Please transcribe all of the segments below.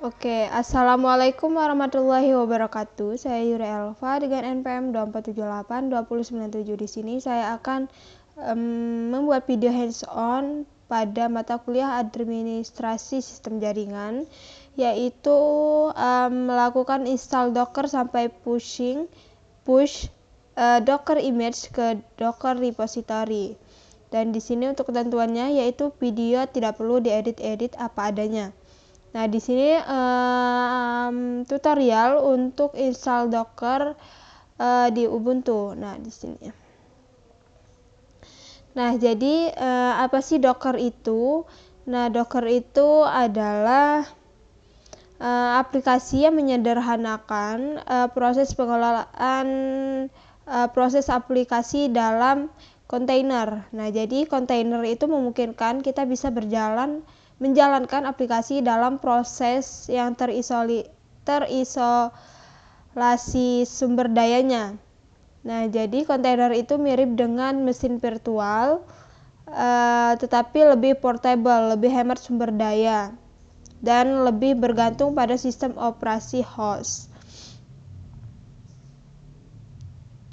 Oke, Assalamualaikum warahmatullahi wabarakatuh. Saya Yuri Elva dengan NPM 2478-2097. Di sini saya akan membuat video hands-on pada mata kuliah administrasi sistem jaringan, yaitu melakukan install Docker sampai push Docker image ke Docker repository. Dan di sini untuk ketentuannya yaitu video tidak perlu diedit-edit apa adanya. Nah, di sini tutorial untuk install Docker di Ubuntu. Nah, di sini. Nah, jadi apa sih Docker itu? Nah, Docker itu adalah aplikasi yang menyederhanakan proses pengelolaan proses aplikasi dalam kontainer. Nah, jadi kontainer itu memungkinkan kita bisa menjalankan aplikasi dalam proses yang terisolasi sumber dayanya. Nah, jadi kontainer itu mirip dengan mesin virtual, tetapi lebih portable, lebih hemat sumber daya, dan lebih bergantung pada sistem operasi host.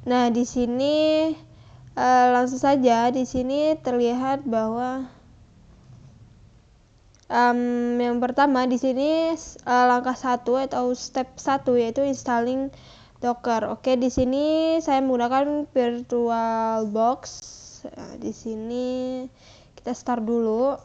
Nah, di sini langsung saja di sini terlihat bahwa yang pertama di sini langkah 1 atau step 1 yaitu installing Docker. Oke, di sini saya menggunakan VirtualBox. Nah, di sini kita start dulu.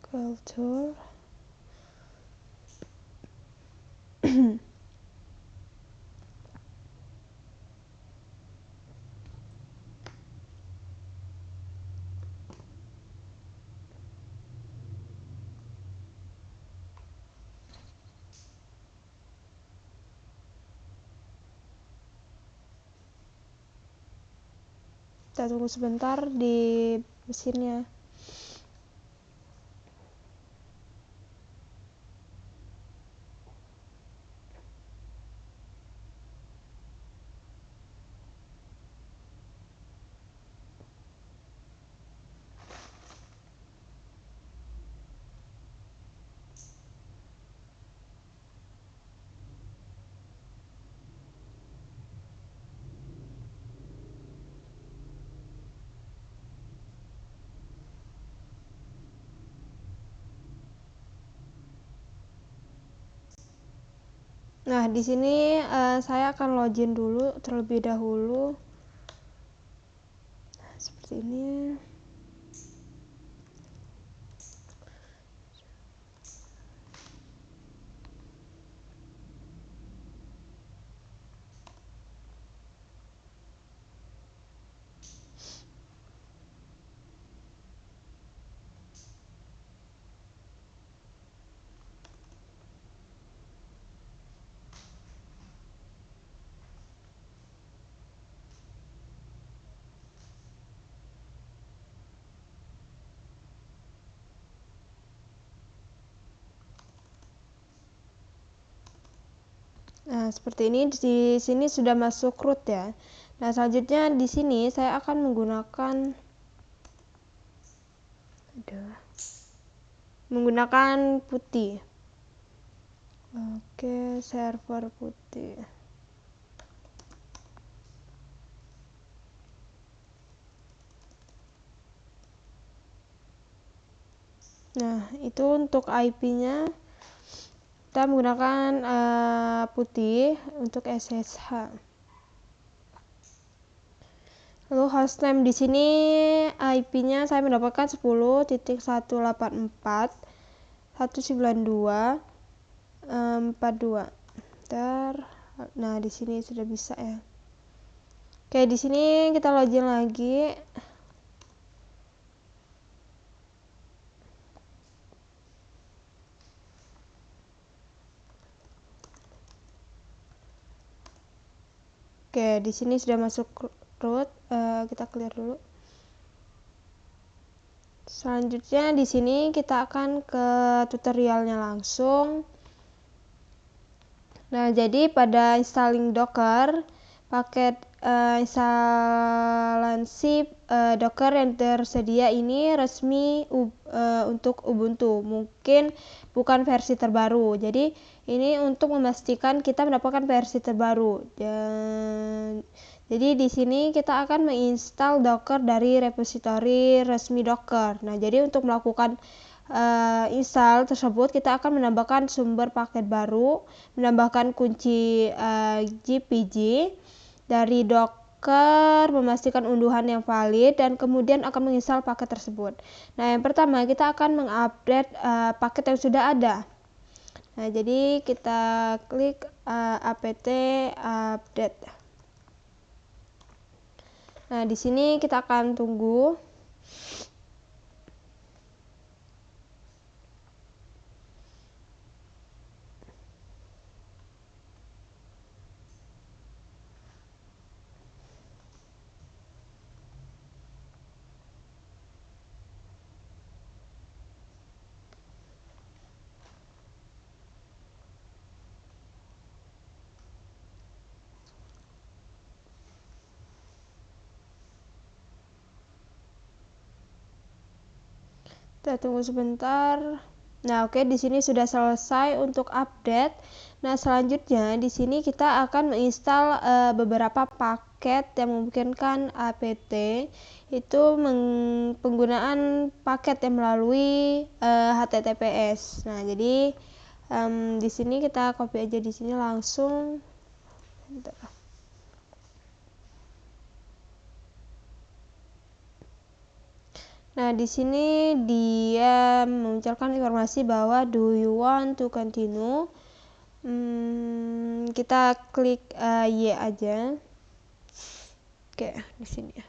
Culture. Kita tunggu sebentar di mesinnya. Nah, di sini saya akan login dulu terlebih dahulu. Seperti ini. Nah, seperti ini di sini sudah masuk root ya. Nah, selanjutnya di sini saya akan menggunakan putih. Oke, server putih. Nah, itu untuk IP-nya kita menggunakan putih untuk SSH. Lalu hostname di sini IP-nya saya mendapatkan 10.184.192.42. Nah, di sini sudah bisa ya. Oke, di sini kita login lagi. Oke, di sini sudah masuk root. Kita clear dulu. Selanjutnya di sini kita akan ke tutorialnya langsung. Nah, jadi pada installing Docker, paket instalasi Docker yang tersedia ini resmi untuk Ubuntu, mungkin bukan versi terbaru. Jadi ini untuk memastikan kita mendapatkan versi terbaru. Jadi di sini kita akan menginstal Docker dari repository resmi Docker. Nah, jadi untuk melakukan install tersebut kita akan menambahkan sumber paket baru, menambahkan kunci GPG dari Docker, memastikan unduhan yang valid, dan kemudian akan menginstal paket tersebut. Nah, yang pertama kita akan mengupdate paket yang sudah ada. Nah, jadi kita klik apt update. Nah, di sini kita akan tunggu. Kita tunggu sebentar. Nah, oke, di sini sudah selesai untuk update. Nah, selanjutnya di sini kita akan menginstal beberapa paket yang memungkinkan apt itu penggunaan paket yang melalui HTTPS. Nah, jadi di sini kita copy aja di sini langsung. Bentar. Nah, di sini dia memunculkan informasi bahwa do you want to continue? Kita klik Y aja. Oke, di sini ya.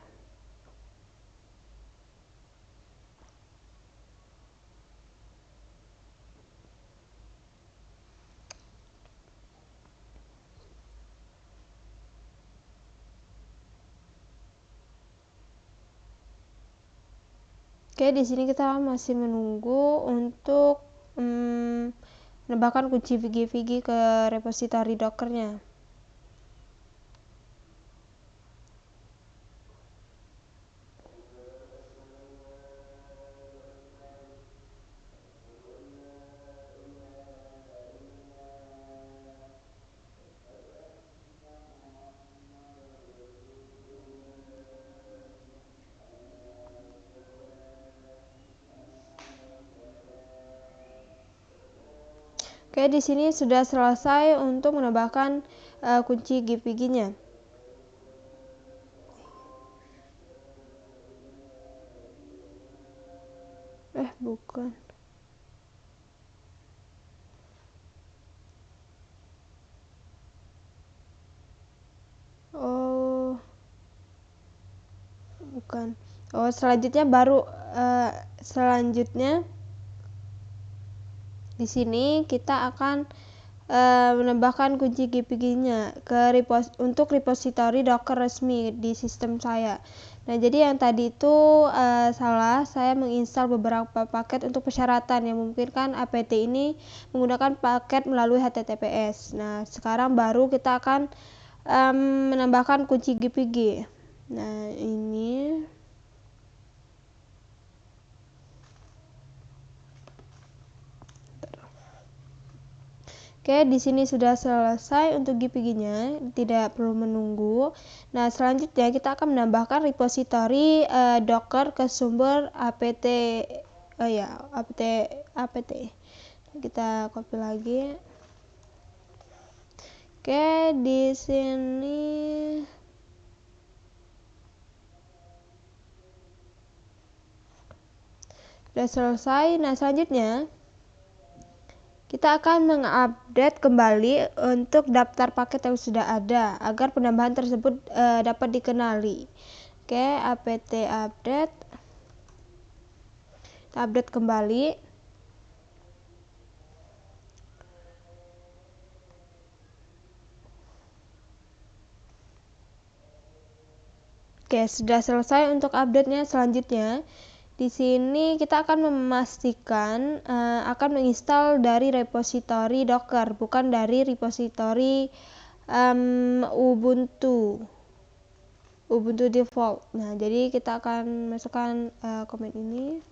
Oke, di sini kita masih menunggu untuk menambahkan kunci VG ke repository Dockernya. Oke, di sini sudah selesai untuk menambahkan kunci GPG-nya. Bukan. Oh, bukan. Oh, selanjutnya di sini kita akan menambahkan kunci GPG-nya untuk repository Docker resmi di sistem saya. Nah, jadi yang tadi itu salah, saya menginstal beberapa paket untuk persyaratan yang memungkinkan apt ini menggunakan paket melalui HTTPS. Nah, sekarang baru kita akan menambahkan kunci GPG. Nah, ini Oke, di sini sudah selesai untuk GPG-nya, tidak perlu menunggu. Nah, selanjutnya kita akan menambahkan repository Docker ke sumber apt. apt. Kita copy lagi. Oke, di sini sudah selesai. Nah, selanjutnya kita akan mengupdate kembali untuk daftar paket yang sudah ada agar penambahan tersebut dapat dikenali. Oke, apt update. Kita update kembali. Oke, sudah selesai untuk update-nya. Selanjutnya Di sini kita akan memastikan akan menginstal dari repositori Docker, bukan dari repositori Ubuntu default. Nah, jadi kita akan masukkan komen ini.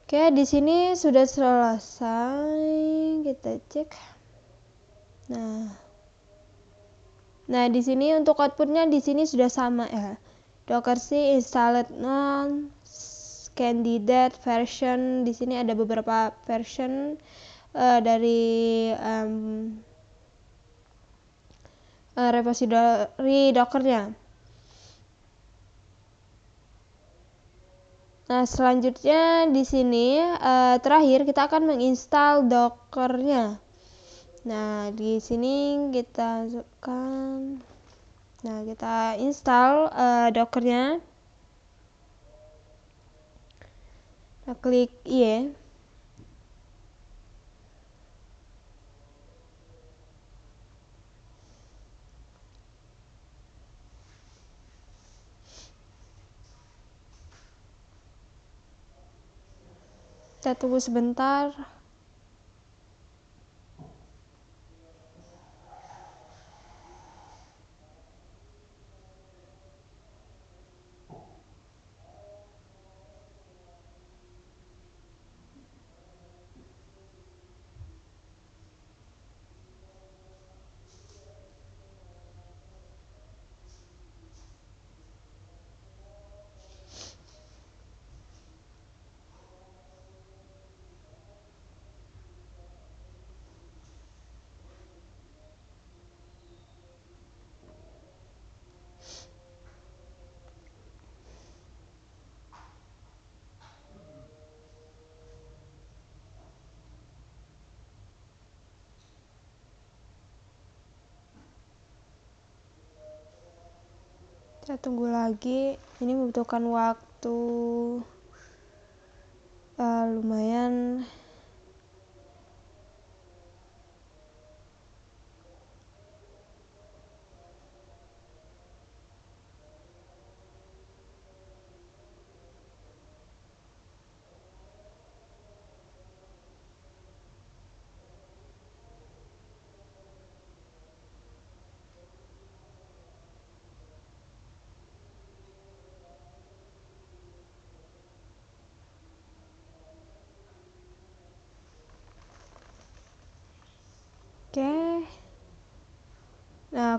Oke, di sini sudah selesai. Kita cek. Nah, di sini untuk outputnya di sini sudah sama ya. Docker C installed non candidate version. Di sini ada beberapa version dari repository Dockernya. Nah, selanjutnya di sini terakhir kita akan menginstal Dockernya. Nah, di sini kita masukkan. Nah, kita install Dockernya. Nah, klik Y. Kita tunggu sebentar. Kita tunggu lagi. Ini membutuhkan waktu lumayan.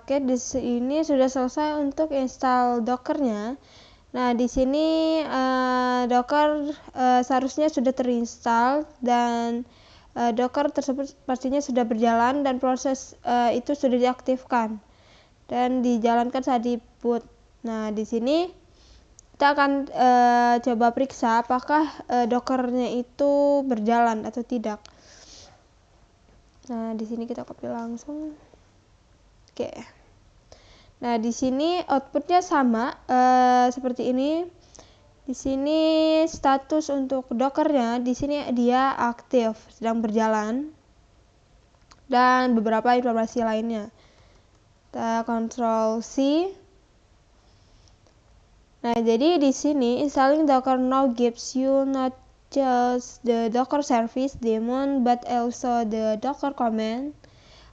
Oke, di sini sudah selesai untuk install Dockernya. Nah, di sini Docker seharusnya sudah terinstall dan Docker tersebut pastinya sudah berjalan dan proses itu sudah diaktifkan dan dijalankan saat di boot. Nah, di sini kita akan coba periksa apakah Dockernya itu berjalan atau tidak. Nah, di sini kita copy langsung. Oke. Nah, di sini outputnya sama seperti ini. Di sini status untuk Dockernya, di sini dia aktif, sedang berjalan, dan beberapa informasi lainnya. Kita Ctrl C. Nah, jadi di sini installing Docker now gives you not just the Docker service daemon but also the Docker command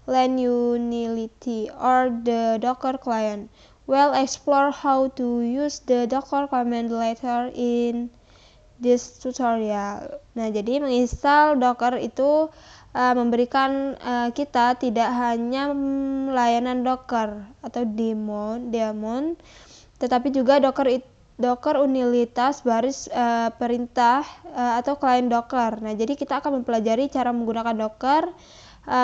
line utility or the Docker client. We'll explore how to use the Docker command later in this tutorial. Nah, jadi menginstal Docker itu memberikan kita tidak hanya layanan Docker atau daemon, tetapi juga Docker utilitas baris perintah atau klien Docker. Nah, jadi kita akan mempelajari cara menggunakan Docker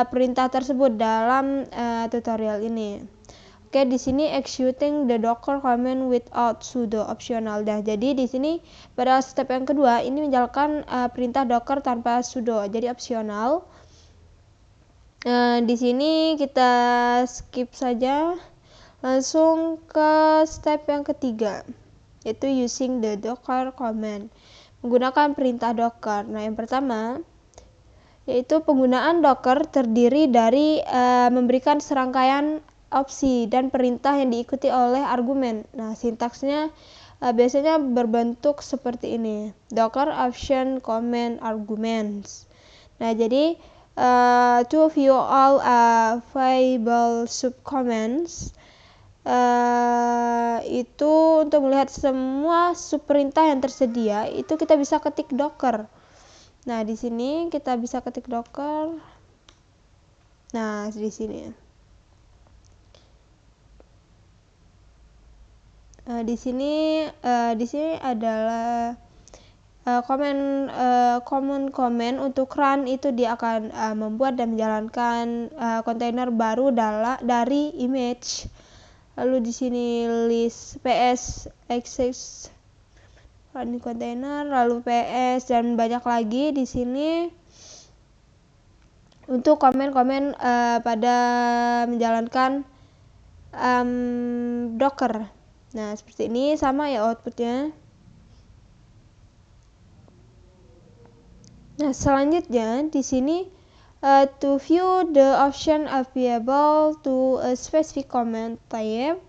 perintah tersebut dalam tutorial ini. Oke, di sini executing the Docker command without sudo optional. Nah, jadi di sini pada step yang kedua ini menjalankan perintah Docker tanpa sudo, jadi opsional. Di sini kita skip saja, langsung ke step yang ketiga, yaitu using the Docker command, menggunakan perintah Docker. Nah, yang pertama yaitu penggunaan Docker terdiri dari memberikan serangkaian opsi dan perintah yang diikuti oleh argumen. Nah, sintaksnya biasanya berbentuk seperti ini, Docker option command arguments. Nah, jadi to view all available subcommands, itu untuk melihat semua subperintah yang tersedia, itu kita bisa ketik docker. Nah, di sini kita bisa ketik docker. Nah, di sini. Di sini adalah command untuk run. Itu dia akan membuat dan menjalankan kontainer baru dari image. Lalu di sini list ps access running container, lalu ps dan banyak lagi di sini untuk komen-komen pada menjalankan Docker. Nah, seperti ini sama ya outputnya. Nah, selanjutnya di sini to view the option available to a specific command type,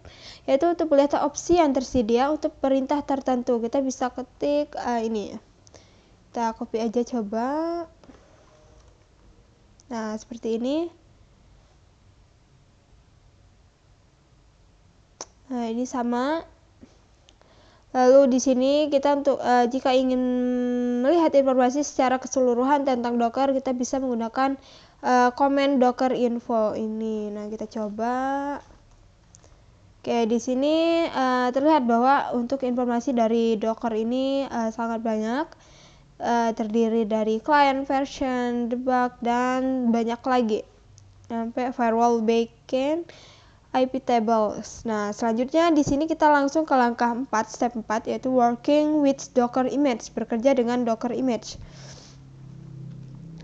yaitu untuk melihat opsi yang tersedia untuk perintah tertentu. Kita bisa ketik ini ya. Kita copy aja coba. Nah, seperti ini. Nah, ini sama. Lalu di sini kita untuk jika ingin melihat informasi secara keseluruhan tentang Docker, kita bisa menggunakan command docker info ini. Nah, kita coba. Oke, di sini terlihat bahwa untuk informasi dari Docker ini sangat banyak. Terdiri dari client version, debug, dan banyak lagi. Sampai firewall backend, IP tables. Nah, selanjutnya di sini kita langsung ke langkah 4, step 4, yaitu working with Docker image, bekerja dengan Docker image.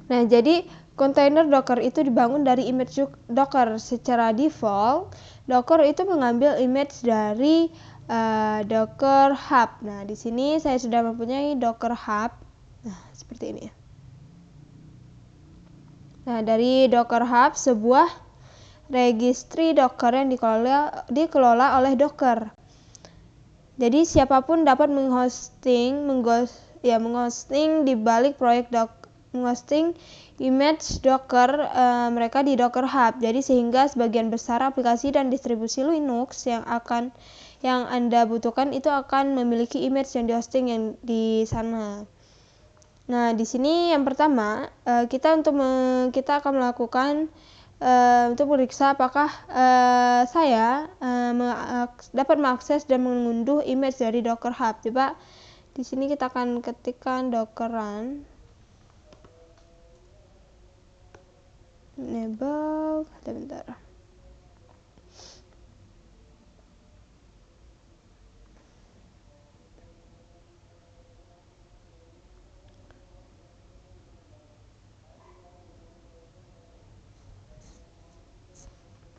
Nah, jadi kontainer Docker itu dibangun dari image Docker. Secara default, Docker itu mengambil image dari Docker Hub. Nah, di sini saya sudah mempunyai Docker Hub. Nah, seperti ini. Nah, dari Docker Hub, sebuah registry Docker yang dikelola oleh Docker. Jadi siapapun dapat menghosting di balik proyek menghosting image Docker mereka di Docker Hub. Jadi sehingga sebagian besar aplikasi dan distribusi Linux yang Anda butuhkan itu akan memiliki image yang dihosting yang di sana. Nah, di sini yang pertama kita akan melakukan untuk periksa apakah saya dapat mengakses dan mengunduh image dari Docker Hub. Coba di sini kita akan ketikkan docker run enable. Bentar.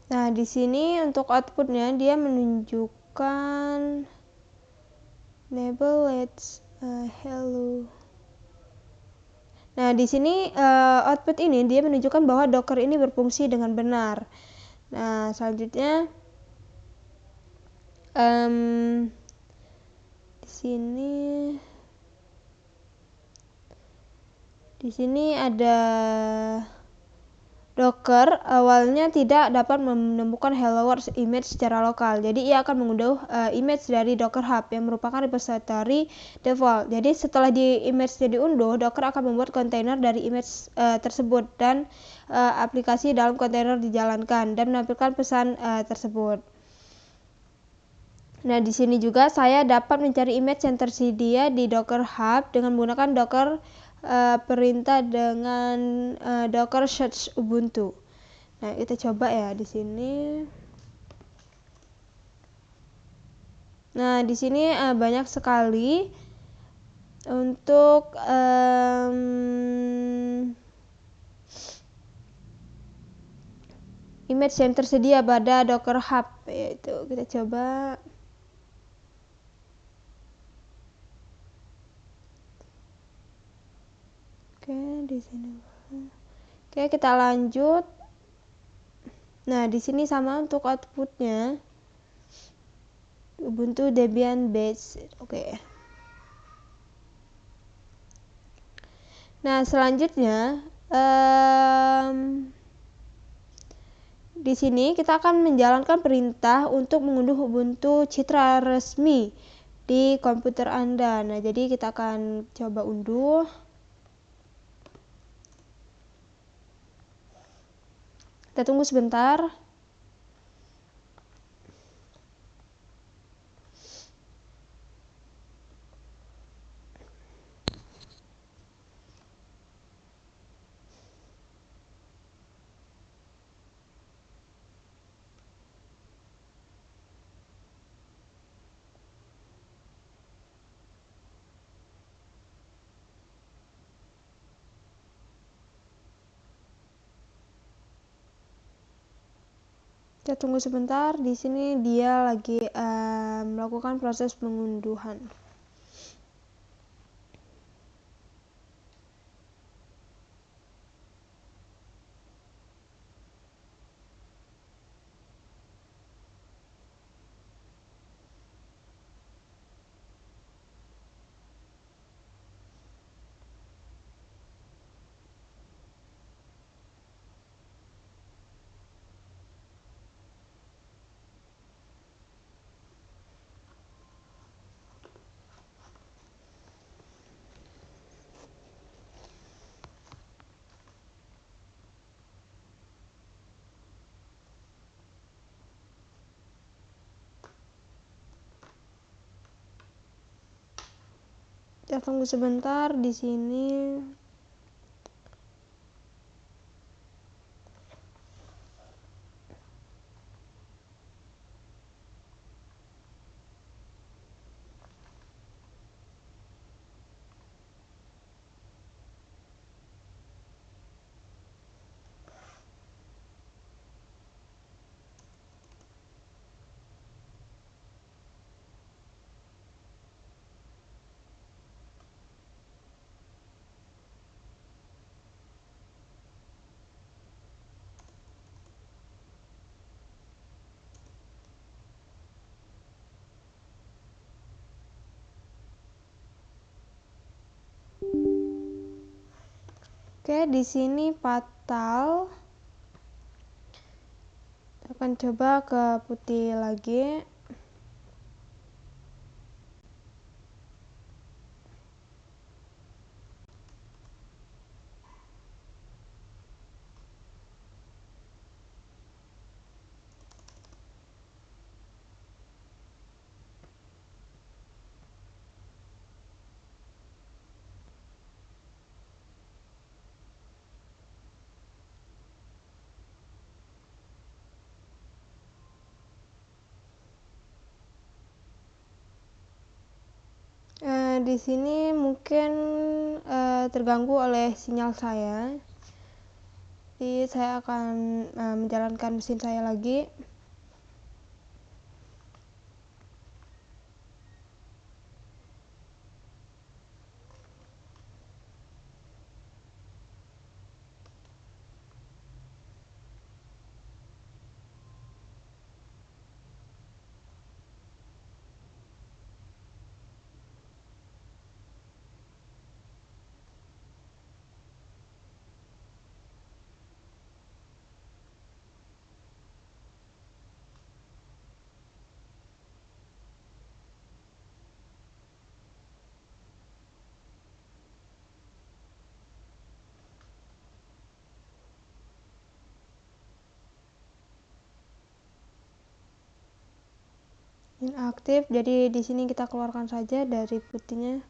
Nah, di sini untuk outputnya dia menunjukkan enable let's hello. Nah, di sini output ini dia menunjukkan bahwa Docker ini berfungsi dengan benar. Nah, selanjutnya di sini ada Docker awalnya tidak dapat menemukan Hello World image secara lokal. Jadi ia akan mengunduh image dari Docker Hub yang merupakan repository default. Jadi setelah image diunduh, Docker akan membuat kontainer dari image tersebut dan aplikasi dalam kontainer dijalankan dan menampilkan pesan tersebut. Nah, di sini juga saya dapat mencari image yang tersedia di Docker Hub dengan menggunakan Docker perintah dengan Docker search Ubuntu. Nah, kita coba ya di sini. Nah, di sini banyak sekali untuk image yang tersedia pada Docker Hub, yaitu kita coba. Oke, di sini. Oke, kita lanjut. Nah, di sini sama untuk outputnya. Ubuntu Debian Base. Oke. Nah, selanjutnya di sini kita akan menjalankan perintah untuk mengunduh Ubuntu Citra resmi di komputer Anda. Nah, jadi kita akan coba unduh. Kita tunggu sebentar. Kita tunggu sebentar. Di sini dia lagi melakukan proses pengunduhan. Kita tunggu sebentar di sini. Oke, di sini fatal. Kita akan coba ke putih lagi. Di sini mungkin terganggu oleh sinyal saya. Jadi saya akan menjalankan mesin saya lagi. Inaktif, jadi di sini kita keluarkan saja dari putihnya.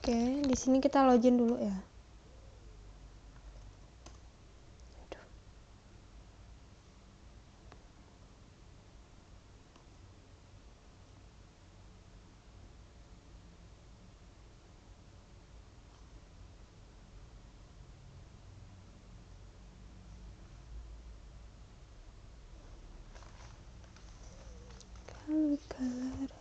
Oke, di sini kita login dulu ya. Color.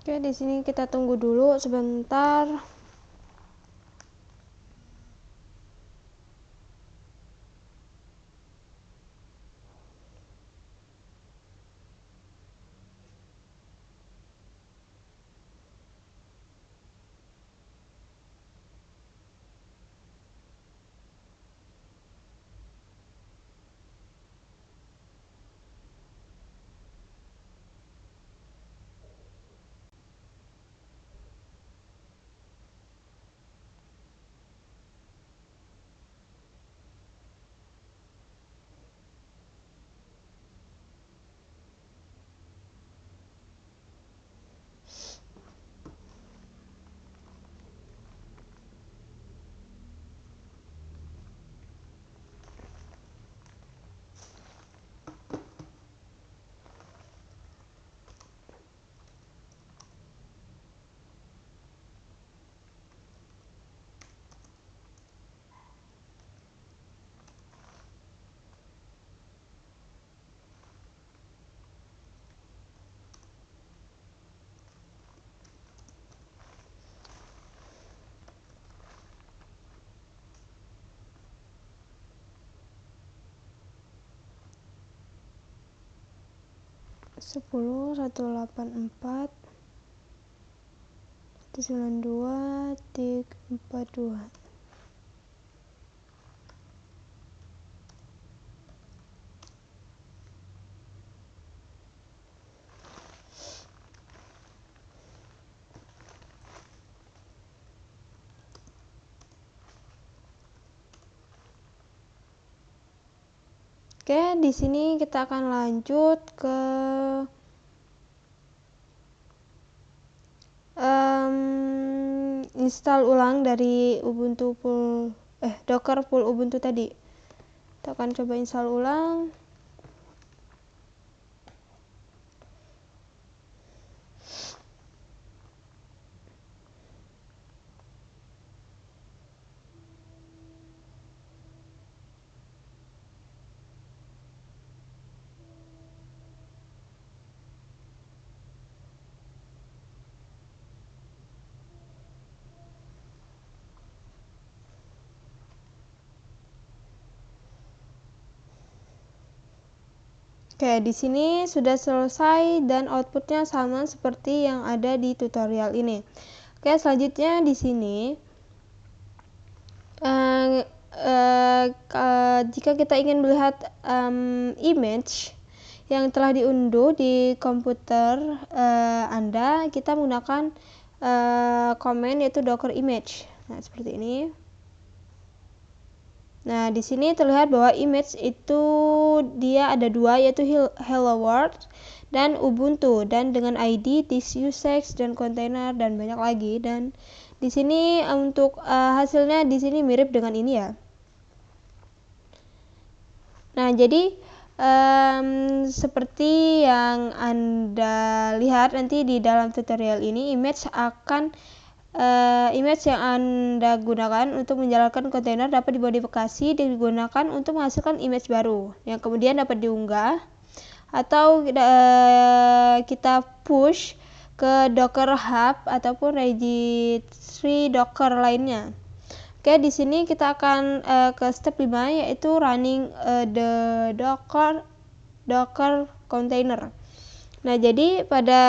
Oke, di sini kita tunggu dulu sebentar. Sepuluh 184 192 342. Oke, di sini kita akan lanjut ke install ulang dari Docker full Ubuntu tadi. Kita akan coba install ulang. Oke, di sini sudah selesai dan outputnya sama seperti yang ada di tutorial ini. Oke, selanjutnya di sini jika kita ingin melihat image yang telah diunduh di komputer Anda, kita menggunakan command yaitu docker image. Nah, seperti ini. Nah, di sini terlihat bahwa image itu dia ada dua, yaitu Hello World dan Ubuntu, dan dengan ID, disk usage, dan container, dan banyak lagi. Dan di sini untuk hasilnya di sini mirip dengan ini ya. Nah, jadi seperti yang Anda lihat nanti di dalam tutorial ini, image yang Anda gunakan untuk menjalankan kontainer dapat dimodifikasi dan digunakan untuk menghasilkan image baru yang kemudian dapat diunggah atau kita push ke Docker Hub ataupun registry Docker lainnya. Oke, di sini kita akan ke step 5 yaitu running the Docker container. Nah, jadi pada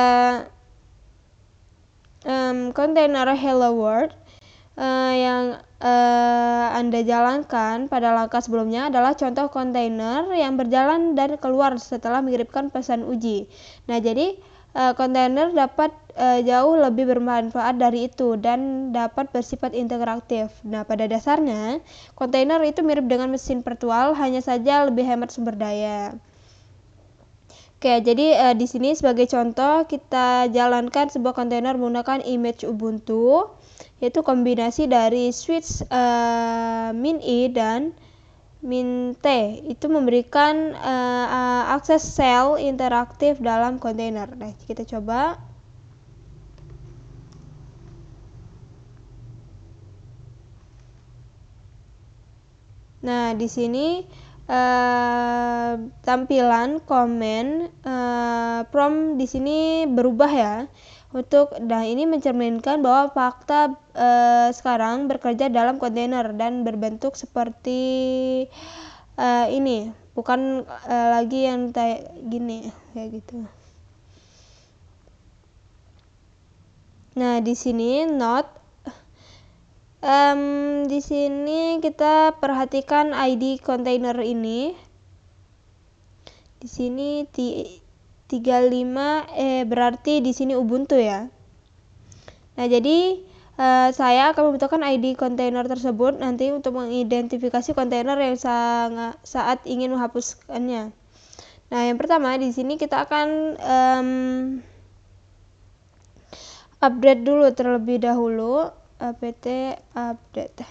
kontainer Hello World yang Anda jalankan pada langkah sebelumnya adalah contoh kontainer yang berjalan dan keluar setelah mengirimkan pesan uji. Nah, jadi kontainer dapat jauh lebih bermanfaat dari itu dan dapat bersifat interaktif. Nah, pada dasarnya kontainer itu mirip dengan mesin virtual, hanya saja lebih hemat sumber daya. Oke, jadi di sini sebagai contoh kita jalankan sebuah kontainer menggunakan image Ubuntu, yaitu kombinasi dari switch min-i dan min-t. Itu memberikan akses shell interaktif dalam kontainer. Nah, kita coba. Nah, di sini tampilan komen prompt di sini berubah ya. Nah, ini mencerminkan bahwa fakta sekarang bekerja dalam kontainer dan berbentuk seperti ini, bukan lagi yang kayak gini, kayak gitu. Nah, di sini note, di sini kita perhatikan ID kontainer ini. Di sini 35 berarti di sini Ubuntu ya. Nah, jadi saya akan membutuhkan ID kontainer tersebut nanti untuk mengidentifikasi kontainer yang saat ingin menghapuskannya. Nah, yang pertama di sini kita akan update dulu terlebih dahulu, apt update.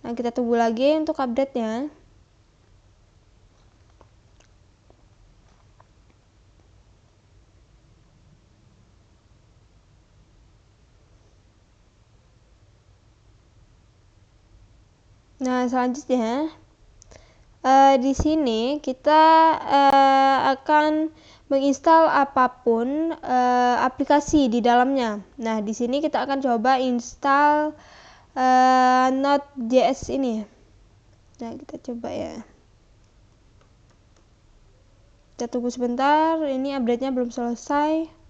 Nah, kita tunggu lagi untuk update-nya. Nah, selanjutnya di sini kita akan menginstal apapun aplikasi di dalamnya. Nah, di sini kita akan coba install Node.js ini. Nah, kita coba ya. Kita tunggu sebentar, ini update-nya belum selesai.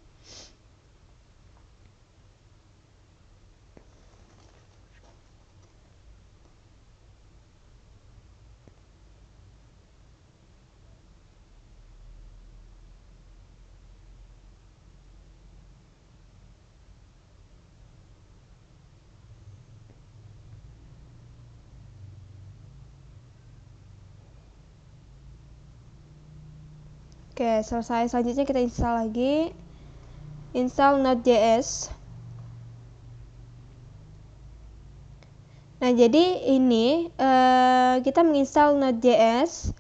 Oke, selesai. Selanjutnya kita install lagi. Install Node.js. Nah, jadi ini kita menginstal Node.js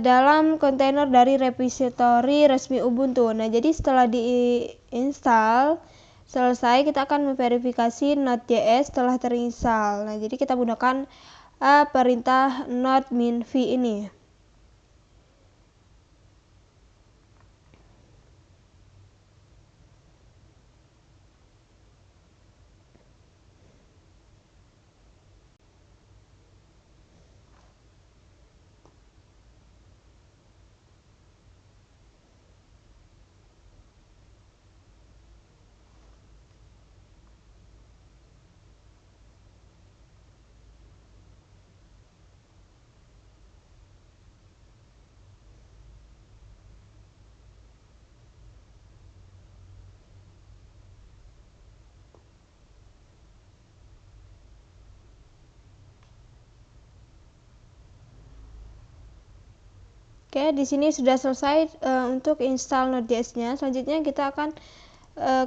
dalam kontainer dari repository resmi Ubuntu. Nah, jadi setelah diinstal selesai, kita akan memverifikasi Node.js setelah terinstall. Nah, jadi kita gunakan perintah node minv ini. Oke, di sini sudah selesai untuk install Node.js-nya. Selanjutnya kita akan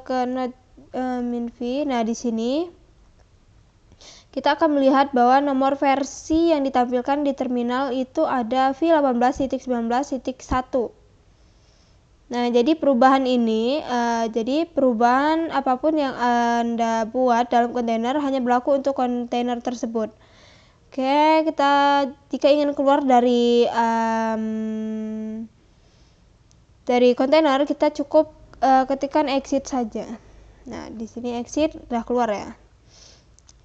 ke node minv. Nah, di sini kita akan melihat bahwa nomor versi yang ditampilkan di terminal itu ada v18.19.1. Nah, jadi perubahan ini, jadi perubahan apapun yang Anda buat dalam kontainer hanya berlaku untuk kontainer tersebut. Oke, jika ingin keluar dari kontainer, kita cukup ketikkan exit saja. Nah, di sini exit udah keluar ya.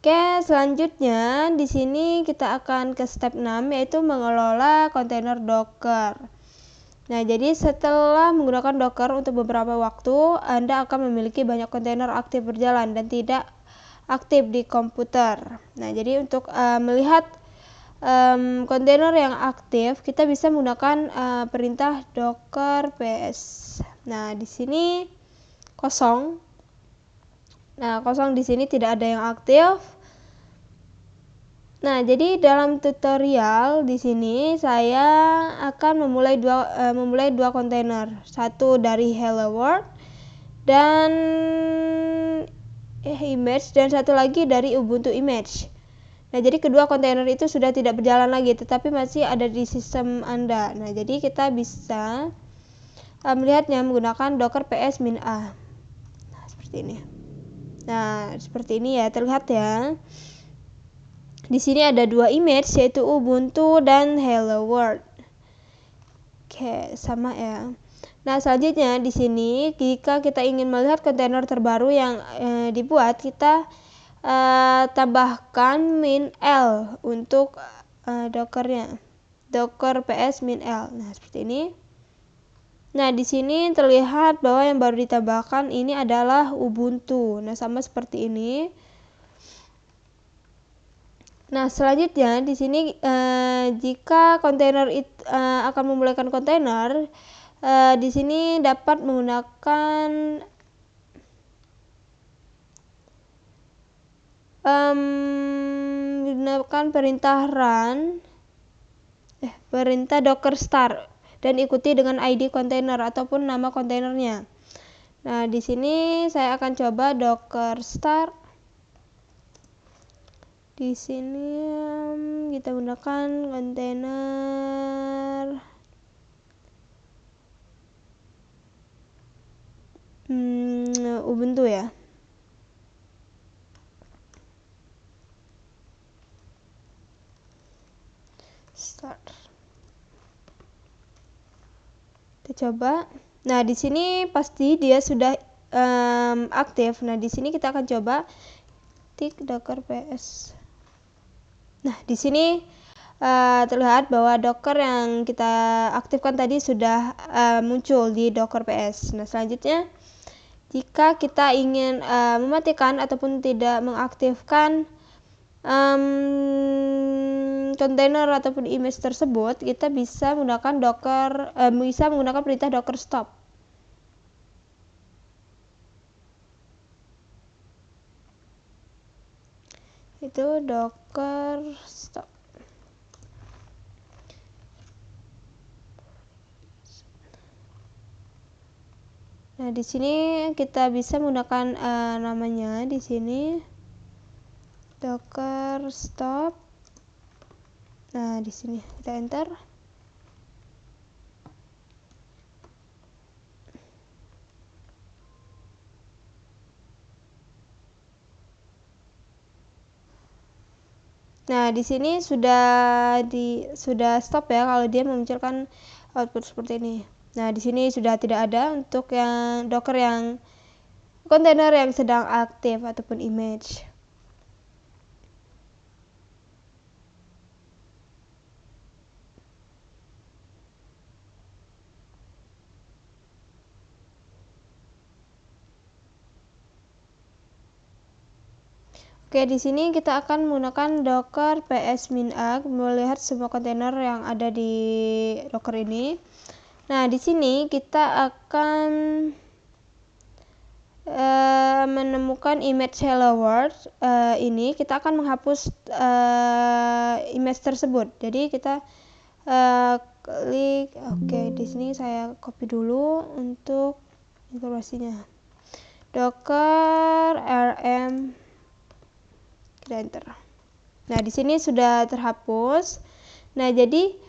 Oke, selanjutnya di sini kita akan ke step 6, yaitu mengelola kontainer Docker. Nah, jadi setelah menggunakan Docker untuk beberapa waktu, Anda akan memiliki banyak kontainer aktif berjalan dan tidak aktif di komputer. Nah, jadi untuk melihat kontainer yang aktif, kita bisa menggunakan perintah docker ps. Nah, di sini kosong. Nah, kosong di sini tidak ada yang aktif. Nah, jadi dalam tutorial di sini saya akan memulai dua kontainer, satu dari Hello World dan image, dan satu lagi dari Ubuntu image. Nah, jadi kedua kontainer itu sudah tidak berjalan lagi, tetapi masih ada di sistem Anda. Nah, jadi kita bisa melihatnya menggunakan docker ps -a. Nah, seperti ini. Nah, seperti ini ya, terlihat ya. Di sini ada dua image, yaitu Ubuntu dan Hello World. Oke, sama ya. Nah, selanjutnya di sini jika kita ingin melihat kontainer terbaru yang dibuat, kita tambahkan -l untuk dockernya. Docker ps -l. Nah, seperti ini. Nah, di sini terlihat bahwa yang baru ditambahkan ini adalah Ubuntu. Nah, sama seperti ini. Nah, selanjutnya di sini jika kontainer akan memulaikan kontainer, di sini dapat menggunakan perintah docker start dan ikuti dengan ID kontainer ataupun nama kontainernya. Nah, di sini saya akan coba docker start. Di sini kita gunakan kontainer Ubuntu ya. Start. Kita coba. Nah, di sini pasti dia sudah aktif. Nah, di sini kita akan coba tik docker ps. Nah, di sini terlihat bahwa docker yang kita aktifkan tadi sudah muncul di docker ps. Nah, selanjutnya jika kita ingin mematikan ataupun tidak mengaktifkan kontainer ataupun image tersebut, kita bisa menggunakan perintah docker stop. Itu docker stop. Nah, di sini kita bisa menggunakan namanya di sini docker stop. Nah, di sini kita enter. Nah, di sini sudah stop ya kalau dia memunculkan output seperti ini. Nah, di sini sudah tidak ada untuk yang docker yang kontainer yang sedang aktif ataupun image. Oke, di sini kita akan menggunakan docker ps-a melihat semua kontainer yang ada di docker ini. Nah, di sini kita akan menemukan image hello world ini. Kita akan menghapus image tersebut. Jadi kita klik. Oke, di sini saya copy dulu untuk informasinya. Docker rm, kita enter. Nah, di sini sudah terhapus. Nah, jadi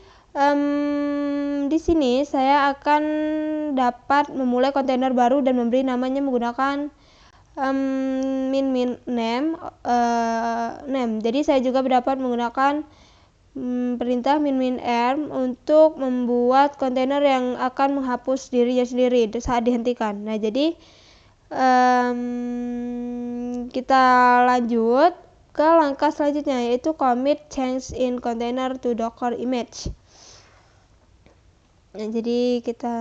di sini saya akan dapat memulai kontainer baru dan memberi namanya menggunakan name. Jadi saya juga dapat menggunakan perintah -r untuk membuat kontainer yang akan menghapus dirinya sendiri saat dihentikan. Nah, jadi kita lanjut ke langkah selanjutnya, yaitu commit change in container to docker image. Nah, jadi kita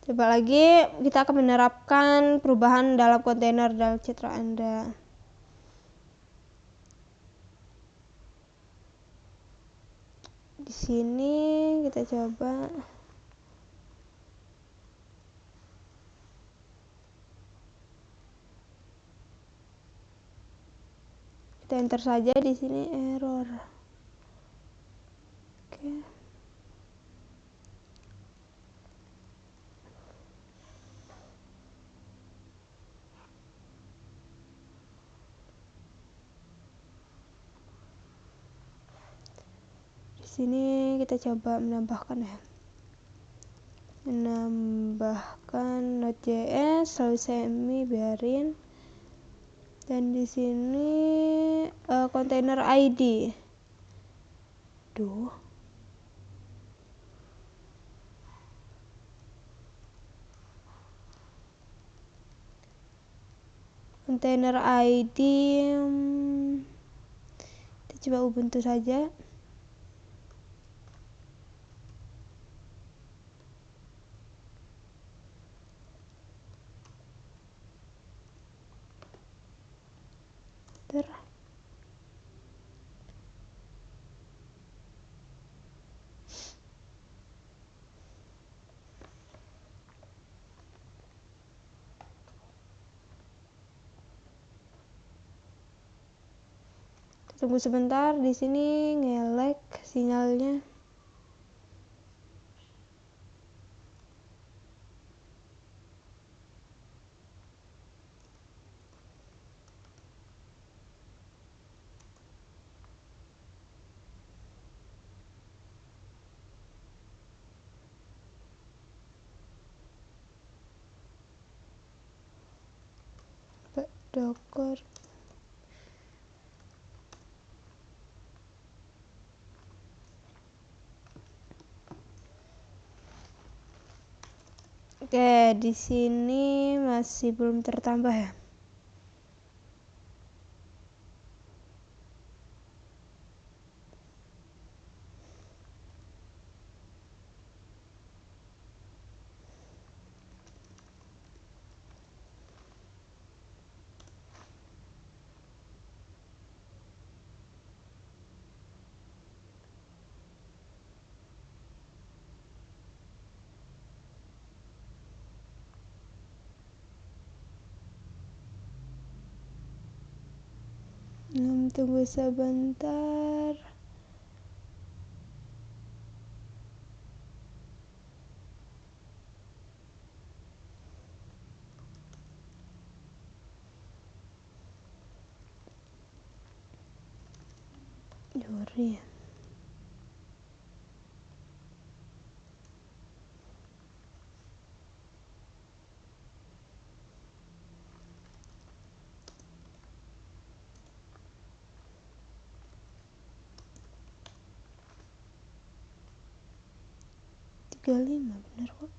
coba lagi, kita akan menerapkan perubahan dalam kontainer dalam citra Anda. Di sini kita coba. Kita enter saja, di sini error. Oke. Di sini kita coba menambahkan ya. Menambahkan Node.js, lalu semi biarin. Dan di sini container ID. container ID, kita coba Ubuntu saja. Tunggu sebentar, di sini nge-lag sinyalnya. Docker. Oke, di sini masih belum tertambah ya. Tunggu sebentar. Yuri. Lima bener kok.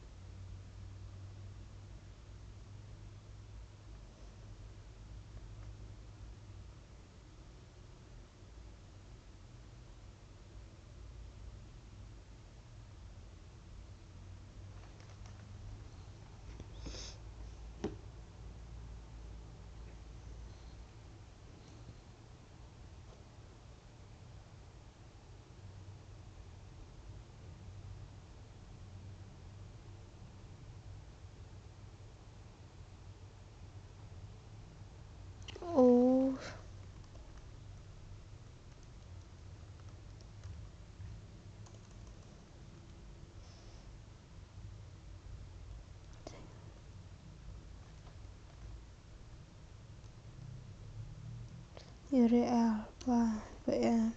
Oh. Yuri Alpha ya.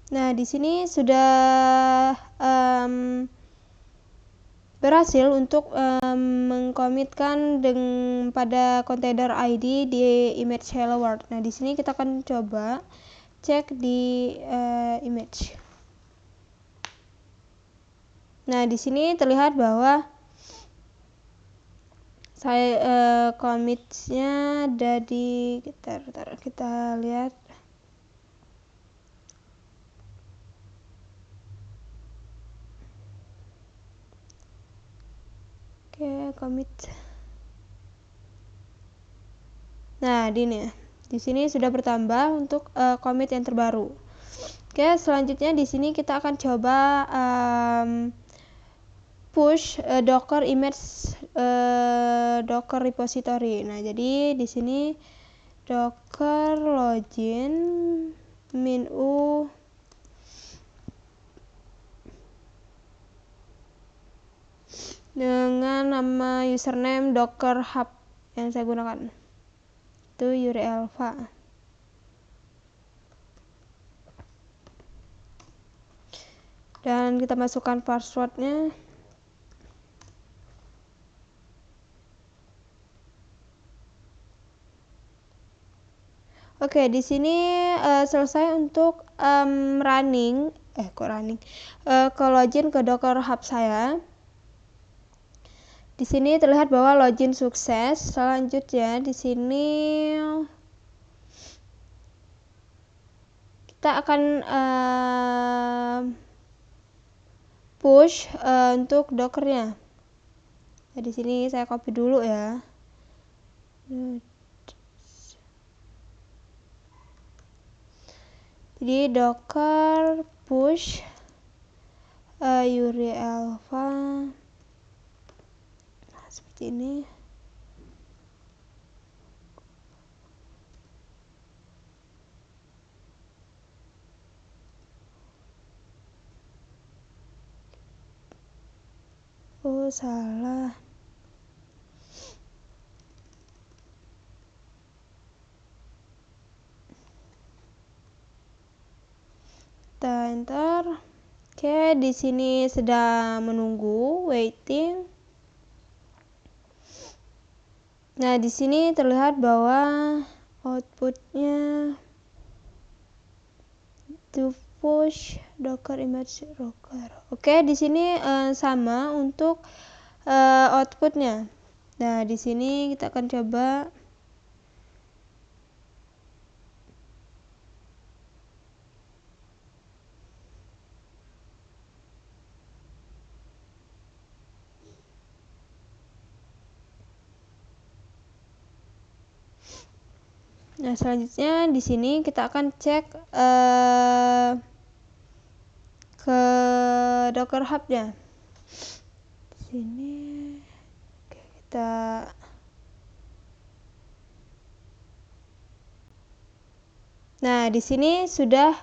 Nah, di sini sudah berhasil untuk mengkomitkan pada container ID di image hello world. Nah, di sini kita akan coba cek di image. Nah, di sini terlihat bahwa saya commitnya ada di kita lihat. Oke, commit. Nah, di sini sudah bertambah untuk commit yang terbaru. Oke, selanjutnya di sini kita akan coba push Docker image Docker repository. Nah, jadi di sini Docker login -u dengan nama username Docker Hub yang saya gunakan. Itu Yuri Elva. Dan kita masukkan passwordnya. Oke, di sini selesai untuk login ke Docker Hub saya. Di sini terlihat bahwa login sukses. Selanjutnya di sini kita akan push untuk Dockernya. Nah, di sini saya copy dulu ya. Jadi Docker push Yuri Elva. Nah, seperti ini. Oh, salah. Kita enter. Oke, di sini sedang menunggu, waiting. Nah, di sini terlihat bahwa outputnya to push Docker image Docker. Oke, di sini sama untuk outputnya. Nah, di sini kita akan coba. Nah, selanjutnya di sini kita akan cek ke Docker Hub-nya. Di sini oke, kita Nah, di sini sudah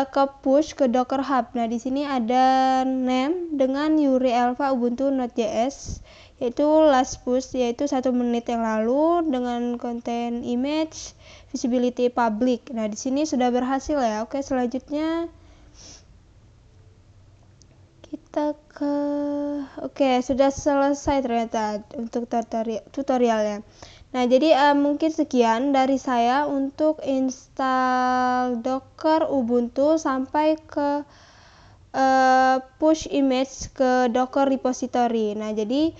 ke push ke Docker Hub. Nah, di sini ada name dengan Yuri Elva Ubuntu Node.js, yaitu last push, yaitu 1 menit yang lalu, dengan konten image visibility public. Nah, di sini sudah berhasil ya. Oke, selanjutnya kita Oke, sudah selesai ternyata untuk tutorialnya. Nah, jadi mungkin sekian dari saya untuk install Docker Ubuntu sampai ke push image ke Docker repository. Nah, jadi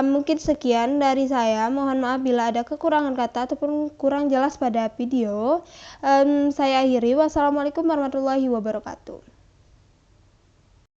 mungkin sekian dari saya. Mohon maaf bila ada kekurangan kata ataupun kurang jelas pada video. Saya akhiri. Wassalamualaikum warahmatullahi wabarakatuh.